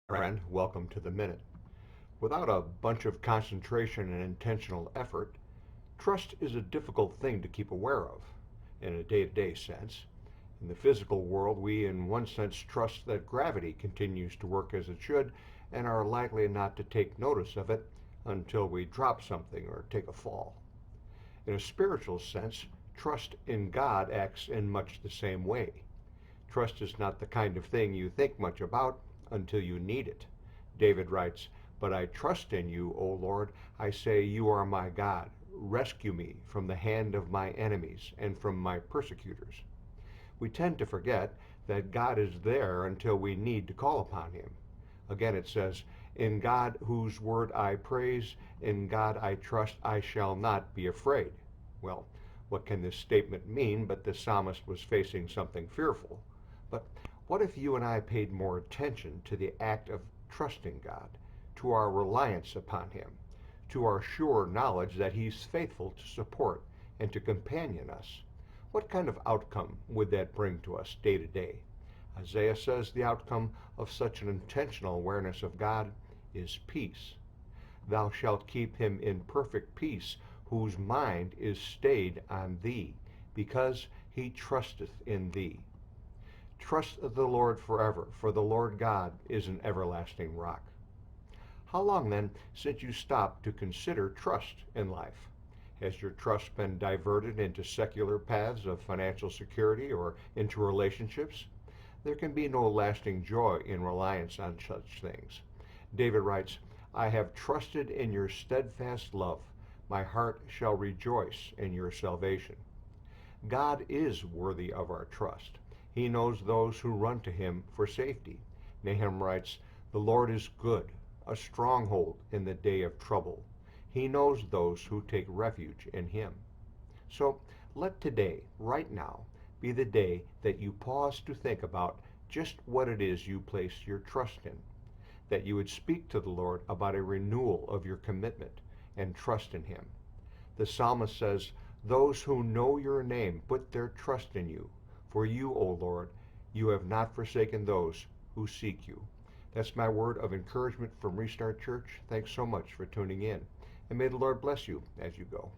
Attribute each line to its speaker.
Speaker 1: Friend, welcome to the Minute. Without a bunch of concentration and intentional effort, trust is a difficult thing to keep aware of in a day to day sense. In the physical world, we, in one sense, trust that gravity continues to work as it should and are likely not to take notice of it until we drop something or take a fall. In a spiritual sense, trust in God acts in much the same way. Trust is not the kind of thing you think much about until you need it. David writes, "But I trust in you, O Lord. I say, you are my God. Rescue me from the hand of my enemies and from my persecutors." We tend to forget that God is there until we need to call upon him. Again, it says, "In God whose word I praise, in God I trust, I shall not be afraid." Well, what can this statement mean but the psalmist was facing something fearful? But what if you and I paid more attention to the act of trusting God, to our reliance upon him, to our sure knowledge that he's faithful to support and to companion us? What kind of outcome would that bring to us day to day? Isaiah says the outcome of such an intentional awareness of God is peace. "Thou shalt keep him in perfect peace, whose mind is stayed on thee, because he trusteth in thee." Trust the Lord forever, for the Lord God is an everlasting rock. How long, then, since you stopped to consider trust in life? Has your trust been diverted into secular paths of financial security or into relationships? There can be no lasting joy in reliance on such things. David writes, "I have trusted in your steadfast love. My heart shall rejoice in your salvation." God is worthy of our trust. He knows those who run to him for safety. Nahum writes, "The Lord is good, a stronghold in the day of trouble. He knows those who take refuge in him." So let today, right now, be the day that you pause to think about just what it is you place your trust in, that you would speak to the Lord about a renewal of your commitment and trust in him. The psalmist says, "Those who know your name put their trust in you. For you, O Lord, you have not forsaken those who seek you." That's my word of encouragement from Restart Church. Thanks so much for tuning in, and may the Lord bless you as you go.